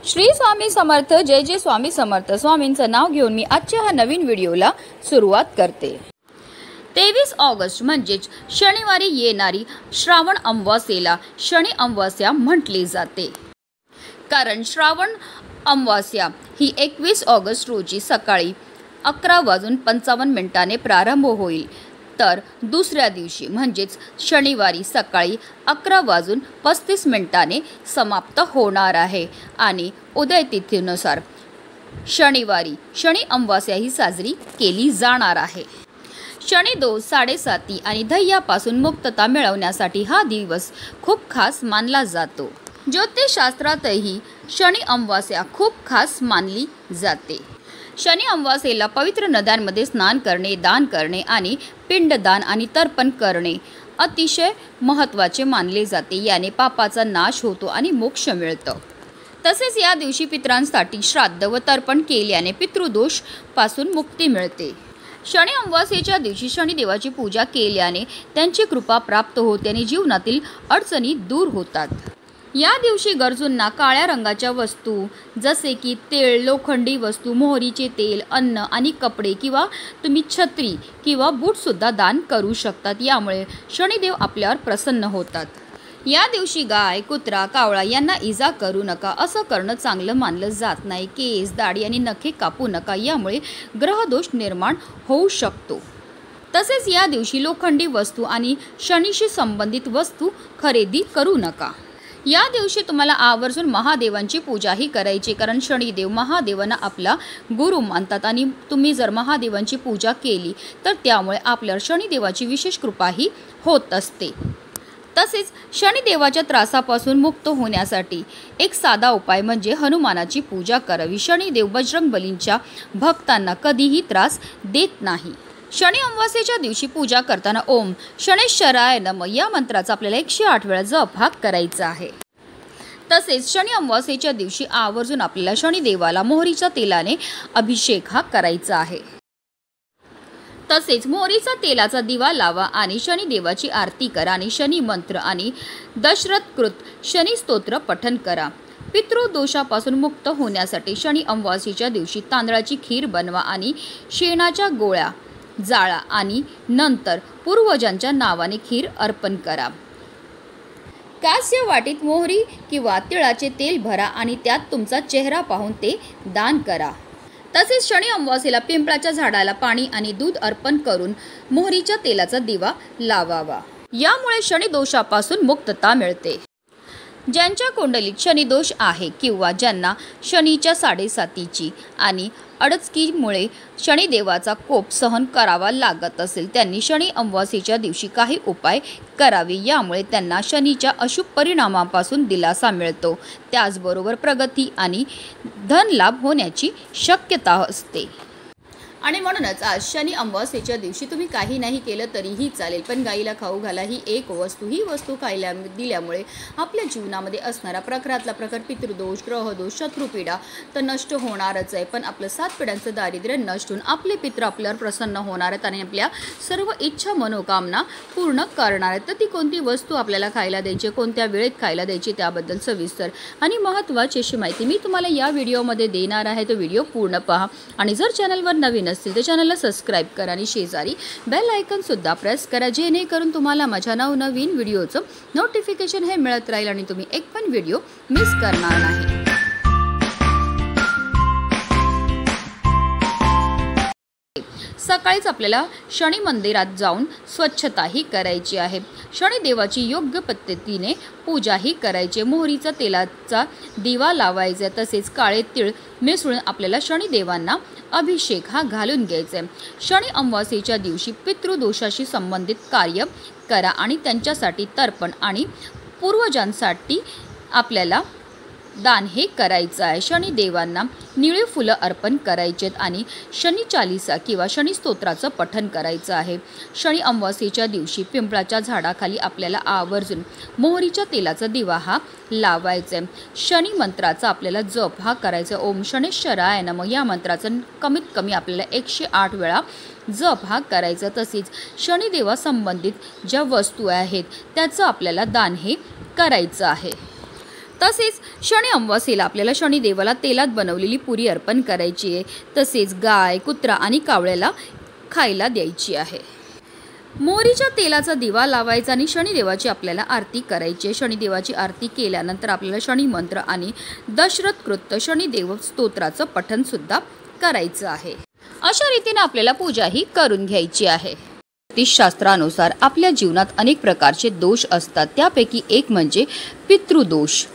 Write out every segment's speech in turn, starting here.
श्री स्वामी समर्थ। जय जय स्वामी समर्थ। स्वामींचं नाव घेऊन मी आजच्या हा नवीन व्हिडिओला सुरुवात करते। 23 ऑगस्ट म्हणजेच शनिवारी येणारी श्रावण अमावास्येला शनी अमावास्या म्हटली जाते, कारण श्रावण अमावास्या ही 21 ऑगस्ट रोजी सकाळी 11:55 प्रारंभ होईल, तर दुसऱ्या दिवशी म्हणजेच शनिवारी सकाळी 11:35 समाप्त होणार आहे। आणि उदय तिथीनुसार शनिवारी शनी अमावास्या ही साजरी केली जाणार आहे। शनी दोष, साडेसाती आणि ध्येयापासून मुक्तता मिळवण्यासाठी हा दिवस खूप खास मानला जातो। ज्योतिषशास्त्रातही शनी अमावास्या खूप खास मानली जाते। शनी अमावास्येला पवित्र नद्यांमध्ये स्नान करणे, दान करणे आणि पिंडदान आणि तर्पण करणे अतिशय महत्त्वाचे मानले जाते। याने पापाचा नाश होतो आणि मोक्ष मिळतो। तसेच या दिवशी पितरांसाठी श्राद्ध व तर्पण केल्याने पितृदोष पासून मुक्ती मिळते। शनी अमावास्येच्या दिवशी शनिदेवाची पूजा केल्याने त्यांची कृपा प्राप्त होते आणि जीवनातील अडचणी दूर होतात। या दिवशी गरजूंना काळ्या रंगाच्या वस्तू जसे की तेल, लोखंडी वस्तू, मोहरीचे तेल, अन्न आणि कपडे किंवा तुम्ही छत्री किंवा बूट सुद्धा दान करू शकतात। यामुळे शनिदेव आपल्यावर प्रसन्न होतात। या दिवशी गाय, कुत्रा, कावळा यांना इजा करू नका। असं करणं चांगलं मानलं जात नाही। केस, दाढी आणि नखे कापू नका, यामुळे ग्रहदोष निर्माण होऊ शकतो। तसेच या दिवशी लोखंडी वस्तू आणि शनीशी संबंधित वस्तू खरेदी करू नका। या दिवशी तुम्हाला आवर्जून महादेवांची पूजाही करायची, कारण शनिदेव महादेवांना आपला गुरु मानतात आणि तुम्ही जर महादेवांची पूजा केली तर त्यामुळे आपल्यावर शनिदेवाची विशेष कृपाही होत असते। तसेच शनिदेवाच्या त्रासापासून मुक्त होण्यासाठी एक साधा उपाय म्हणजे हनुमानाची पूजा करावी। शनिदेव बजरंगबलींच्या भक्तांना कधीही त्रास देत नाही। शनी अमावास्येच्या दिवशी पूजा करताना ओम शनैश्चराय नमः या मंत्राचा आपल्याला 108 वेळा जप करायचा आहे। तसेच शनी अमावास्येच्या दिवशी आवर्जून आपल्याला शनिदेवाला मोहरीच्या तेलाने अभिषेक करायचा आहे। तसेच मोहरीचा तेलाचा दिवा लावा आणि शनिदेवाची आरती करा आणि शनी मंत्र आणि दशरथकृत शनी स्तोत्र पठण करा। पितृदोषापासून मुक्त होण्यासाठी शनी अमावास्येच्या दिवशी तांदळाची खीर बनवा आणि शेणाच्या गोळ्या जाळा आणि नंतर पूर्वजांच्या नावाने खीर अर्पण करा। कास्य वाटीत मोहरी किंवा तिळाचे तेल भरा आणि त्यात तुमचा चेहरा पाहून ते दान करा। तसेच शनी अमावास्येला पिंपळाच्या झाडाला पाणी आणि दूध अर्पण करून मोहरीच्या तेलाचा दिवा लावावा। यामुळे शनी दोषापासून मुक्तता मिळते। ज्यांच्या कुंडलीत शनिदोष आहे किंवा ज्यांना शनीच्या साडेसातीची आणि अडचकीमुळे शनिदेवाचा कोप सहन करावा लागत असेल, त्यांनी शनी अमावास्येच्या दिवशी काही उपाय करावे। यामुळे त्यांना शनीच्या अशुभ परिणामापासून दिलासा मिळतो। त्याचबरोबर प्रगती आणि धनलाभ होण्याची शक्यता असते। आणि म्हणूनच आज शनी अमावास्येच्या दिवशी तुम्ही काही नाही केलं तरीही चालेल, पण गाईला खाऊ घाला ही एक वस्तू, ही वस्तू खायला दिल्यामुळे आपल्या जीवनामध्ये असणारा प्रखरातला प्रखर पितृदोष, ग्रहदोष, शत्रुपीडा तर नष्ट होणारच आहे, पण आपलं 7 पिढ्यांचं दारिद्र्य नष्ट होऊन आपले पितृ आपल्यावर प्रसन्न होणार आहेत आणि आपल्या सर्व इच्छा मनोकामना पूर्ण करणार आहेत। तर ती कोणती वस्तू आपल्याला खायला द्यायची, कोणत्या वेळेत खायला द्यायची त्याबद्दल सविस्तर आणि महत्त्वाची अशी माहिती मी तुम्हाला या व्हिडिओमध्ये देणार आहे। तो व्हिडिओ पूर्ण पहा आणि जर चॅनलवर नवीन असतील तर चॅनलला सबस्क्राइब करा आणि शेजारी बेल आयकॉन सुद्धा प्रेस करा, जेणेकरून तुम्हाला माझ्या नवनवीन व्हिडिओचं नोटिफिकेशन हे मिळत राहील आणि तुम्ही एक पण व्हिडिओ मिस करणार नाही। सकाळीच आपल्याला शनी मंदिरात जाऊन स्वच्छताही करायची आहे। शनिदेवाची योग्य पद्धतीने पूजाही करायची। मोहरीचा तेलाचा दिवा लावायचा, तसेच काळे तीळ मिसळून आपल्याला शनिदेवांना अभिषेक घालून घ्यायचा आहे। शनी अमावास्येच्या दिवशी पितृदोषाशी संबंधित कार्य करा आणि त्यांच्यासाठी तर्पण आणि पूर्वजांसाठी आपल्याला दान हे करायचं आहे। शनिदेवांना निळे फुलं अर्पण करायचे आणि शनी चालीसा किंवा शनी स्तोत्राचं पठण करायचं आहे। शनी अमावास्येच्या दिवशी पिंपळाच्या झाडाखाली आपल्याला आवर्जून मोहरीच्या तेलाचा दिवा लावायचा आहे। शनी मंत्राचा आपल्याला जप करायचा। ओम शनैश्चराय नमः या मंत्राचं कमीत कमी आपल्याला 108 वेळा जप करायचा। तसेच शनिदेवा संबंधित ज्या वस्तू आहेत त्याचं आपल्याला दान हे करायचं आहे। तसेच शनी अमावास्येला आपल्याला शनिदेवाला तेलात बनवलेली पुरी अर्पण करायची आहे। तसेच गाय, कुत्रा आणि कावळ्याला खायला द्यायची आहे। मोहरीच्या तेलाचा दिवा लावायचा आणि शनिदेवाची आपल्याला आरती करायची आहे। शनिदेवाची आरती केल्यानंतर आपल्याला शनी मंत्र आणि दशरथ कृत शनिदेव स्तोत्राचं पठण सुद्धा करायचं आहे। अशा रीतीने आपल्याला पूजा ही करून घ्यायची आहे। ज्योतिषशास्त्रानुसार आपल्या जीवनात अनेक प्रकारचे दोष असतात, त्यापैकी एक म्हणजे पितृदोष।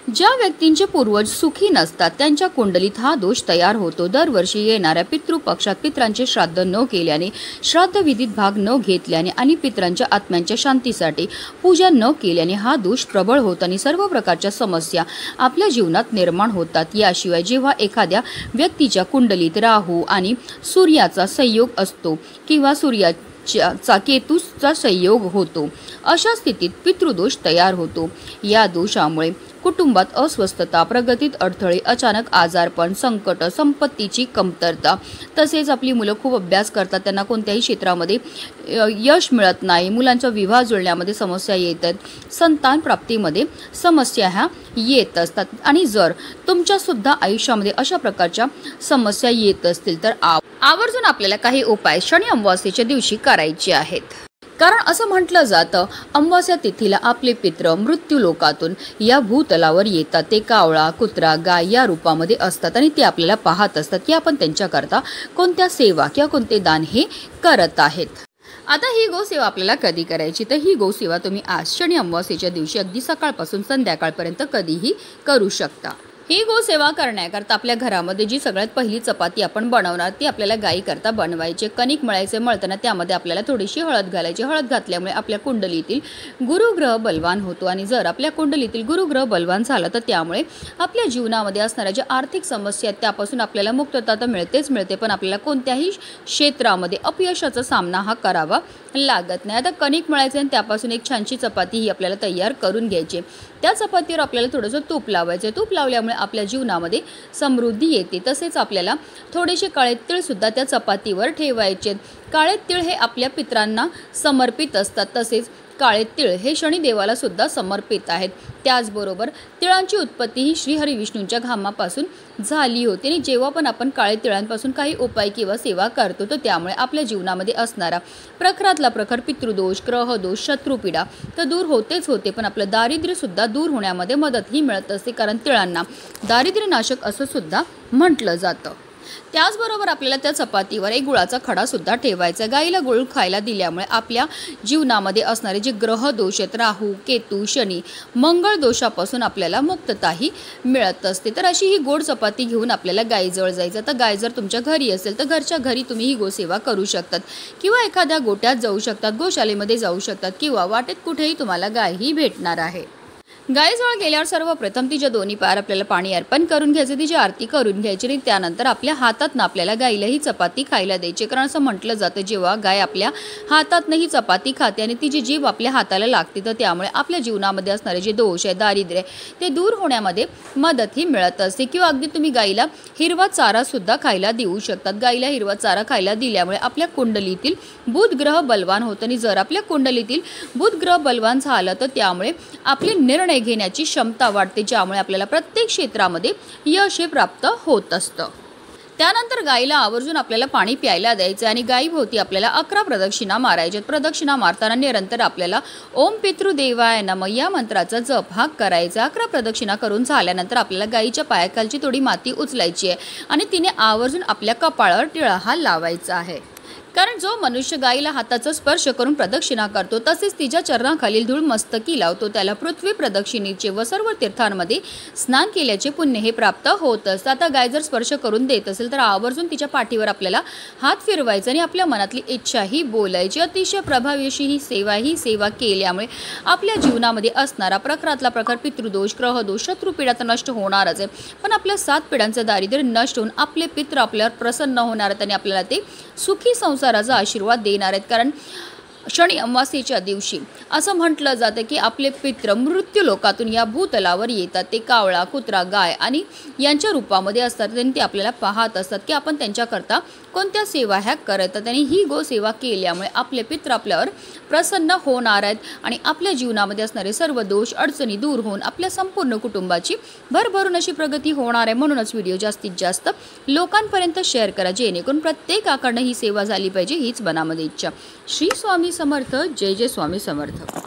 ज्या व्यक्तींचे पूर्वज सुखी नसतात त्यांच्या कुंडलीत हा दोष तयार होतो। दरवर्षी येणाऱ्या पितृपक्षात पितरांचे श्राद्ध न केल्याने, श्राद्ध विधीत भाग न घेतल्याने आणि पितरांच्या आत्म्यांच्या शांतीसाठी पूजा न केल्याने हा दोष प्रबळ होतो आणि सर्व प्रकारच्या समस्या आपल्या जीवनात निर्माण होतात। याशिवाय जेव्हा एखाद्या व्यक्तीच्या कुंडलीत राहू आणि सूर्याचा संयोग असतो किंवा सूर्याचा केतूचा संयोग होतो, अशा स्थितीत पितृदोष तयार होतो। या दोषामुळे कुटुंबात अस्वस्थता, प्रगतीत अडथळे, अचानक आजारपण, संकट, संपत्तीची कमतरता, तसेच आपली मुलं खूप अभ्यास करतात त्यांना कोणत्याही क्षेत्रामध्ये यश मिळत नाही, मुलांचा विवाह जुळण्यामध्ये समस्या येतात, संतान प्राप्तीमध्ये समस्या ह्या येत असतात। आणि जर तुमच्या सुद्धा आयुष्यामध्ये अशा प्रकारच्या समस्या येत असतील तर आवर्जून आपल्याला काही उपाय शनी अमावास्येच्या दिवशी करायचे आहेत। कारण असं म्हटलं जातं, अमावास्या तिथीला आपले पित्र मृत्यू लोकातून या भूतलावर येतात। ते कावळा, कुत्रा, गाय या रूपामध्ये असतात आणि ते आपल्याला पाहत असतात की आपण त्यांच्याकरता कोणत्या सेवा किंवा कोणते दान हे करत आहेत। आता ही गोसेवा आपल्याला कधी करायची, तर ही गोसेवा तुम्ही आज शनी अमावास्येच्या दिवशी अगदी सकाळपासून संध्याकाळपर्यंत कधीही करू शकता। ही गोसेवा करण्याकरता आपल्या घरामध्ये जी सगळ्यात पहिली चपाती आपण बनवणार ती आपल्याला गायीकरता बनवायची। कणिक मळायचे, मळताना त्यामध्ये आपल्याला थोडीशी हळद घालायची। हळद घातल्यामुळे आपल्या कुंडलीतील गुरुग्रह बलवान होतो आणि जर आपल्या कुंडलीतील गुरुग्रह बलवान झाला तर त्यामुळे आपल्या जीवनामध्ये असणाऱ्या ज्या आर्थिक समस्या आहेत त्यापासून आपल्याला मुक्तता तर मिळतेच मिळते, पण आपल्याला कोणत्याही क्षेत्रामध्ये अपयशाचा सामना हा करावा लागत नाही। आता कणिक मळायचे आणि त्यापासून एक छानशी चपाती ही आपल्याला तयार करून घ्यायची। त्या चपातीवर आपल्याला थोडंसं तूप लावायचं। तूप लावल्यामुळे आपल्या जीवनामध्ये समृद्धी येते। तसेच आपल्याला थोडेसे काळे तीळ सुद्धा त्या चपातीवर ठेवायचे। काळे तीळ हे आपल्या पितरांना समर्पित असतात, तसेच काळे तीळ हे शनिदेवाला सुद्धा समर्पित आहेत। त्याचबरोबर तिळांची उत्पत्ती ही श्री हरिविष्णूंच्या घामापासून झाली होती आणि जेव्हा पण आपण काळे तिळांपासून काही उपाय किंवा सेवा करतो तर त्यामुळे आपल्या जीवनामध्ये असणारा प्रखरातला प्रखर पितृदोष, ग्रहदोष, शत्रुपीडा तर दूर होतेच होते, पण आपलं दारिद्र्य सुद्धा दूर होण्यामध्ये मदत ही मिळत असते, कारण तिळांना दारिद्र्यनाशक असं सुद्धा म्हटलं जातं। त्याचबरोबर आपल्याला त्या चपातीवर एक गुळाचा खडा सुद्धा ठेवायचा। गाईला गुळ खायला दिल्यामुळे आपल्या जीवनामध्ये असणारे जे ग्रह दोष आहेत, राहू, केतू, शनी, मंगळ दोषापासून आपल्याला मुक्तताही मिळत असते। तर अशी ही गोड चपाती घेऊन आपल्याला गायीजवळ जायचं। तर गाय जर तुमच्या घरी असेल तर घरच्या घरी तुम्ही ही गोसेवा करू शकतात किंवा एखाद्या गोट्यात जाऊ शकतात, गोशालेमध्ये जाऊ शकतात किंवा वाटेत कुठेही तुम्हाला गाय ही भेटणार आहे। गायीजवळ गेल्यावर सर्वप्रथम तिच्या दोन्ही पायावर आपल्याला पाणी अर्पण करून घ्यायचं, तिची आरती करून घ्यायची आणि त्यानंतर आपल्या हातातनं आपल्याला गायीला ही चपाती खायला द्यायची। कारण असं म्हटलं जातं जेव्हा गाय आपल्या हातातनं ही चपाती खाते आणि तिची जीभ आपल्या हाताला लागते तर त्यामुळे आपल्या जीवनामध्ये असणारे जे दोष आहे, दारिद्र्य ते दूर होण्यामध्ये मदत ही मिळत असते। किंवा अगदी तुम्ही गायीला हिरवा चारा सुद्धा खायला देऊ शकतात। गायीला हिरवा चारा खायला दिल्यामुळे आपल्या कुंडलीतील बुध ग्रह बलवान होतं आणि जर आपल्या कुंडलीतील बुध ग्रह बलवान झालं तर त्यामुळे आपले निर्णय घेण्याची क्षमता वाढते, ज्यामुळे आपल्याला प्रत्येक क्षेत्रामध्ये यश प्राप्त होत असतं। त्यानंतर गायीला आवर्जून आपल्याला पाणी प्यायला द्यायचं आणि गायीभोवती आपल्याला 11 प्रदक्षिणा मारायच्यात। प्रदक्षिणा मारताना निरंतर आपल्याला ओम पितृदेवाय नमः या मंत्राचा जप हा करायचा। 11 प्रदक्षिणा करून झाल्यानंतर आपल्याला गायीच्या पायाखालची थोडी माती उचलायची आहे आणि तिने आवर्जून आपल्या कपाळावर टिळा हा लावायचा आहे। कारण जो मनुष्य गायीला हाताचा स्पर्श करून प्रदक्षिणा करतो तसेच तिच्या चरणाखालील धूळ मस्तकी लावतो त्याला पृथ्वी प्रदक्षिणेचे व सर्व तीर्थांमध्ये स्नान केल्याचे पुण्य हे प्राप्त होत असतं। आता गाय जर स्पर्श करून देत असेल तर आवर्जून तिच्या पाठीवर आपल्याला हात फिरवायचा आणि आपल्या मनातली इच्छा ही बोलायची। अतिशय प्रभावी अशी ही सेवा केल्यामुळे आपल्या जीवनामध्ये असणारा प्रखरातला प्रखर पितृदोष, ग्रहदोष, शत्रुपीडा तर नष्ट होणारच आहे, पण आपल्या 7 पिढ्यांचं दारिद्र्य नष्ट होऊन आपले पित्र आपल्यावर प्रसन्न होणार आहेत आणि आपल्याला ते सुखी संसाराचा आशीर्वाद देणार आहेत। कारण शनी अमावास्येच्या दिवशी असं म्हटलं जातं की आपले पितृ मृत्यू लोकातून या भूतलावर येतात। ते कावळा, कुत्रा, गाय आणि यांच्या रूपामध्ये असतात आणि ते आपल्याला पाहत असतात की आपण त्यांच्याकरता कोणत्या सेवा ह्या करतात आणि ही गोसेवा केल्यामुळे आपले पितृ आपल्यावर प्रसन्न होणार आहेत आणि आपल्या जीवनामध्ये असणारे सर्व दोष अडचणी दूर होऊन आपल्या संपूर्ण कुटुंबाची भरभरून अशी प्रगती होणार आहे। म्हणूनच व्हिडिओ जास्तीत जास्त लोकांपर्यंत शेअर करा, जेणेकरून प्रत्येकाकडनं ही सेवा झाली पाहिजे, हीच मनामध्ये इच्छा। श्री स्वामी समर्थ। जय जय स्वामी समर्थ।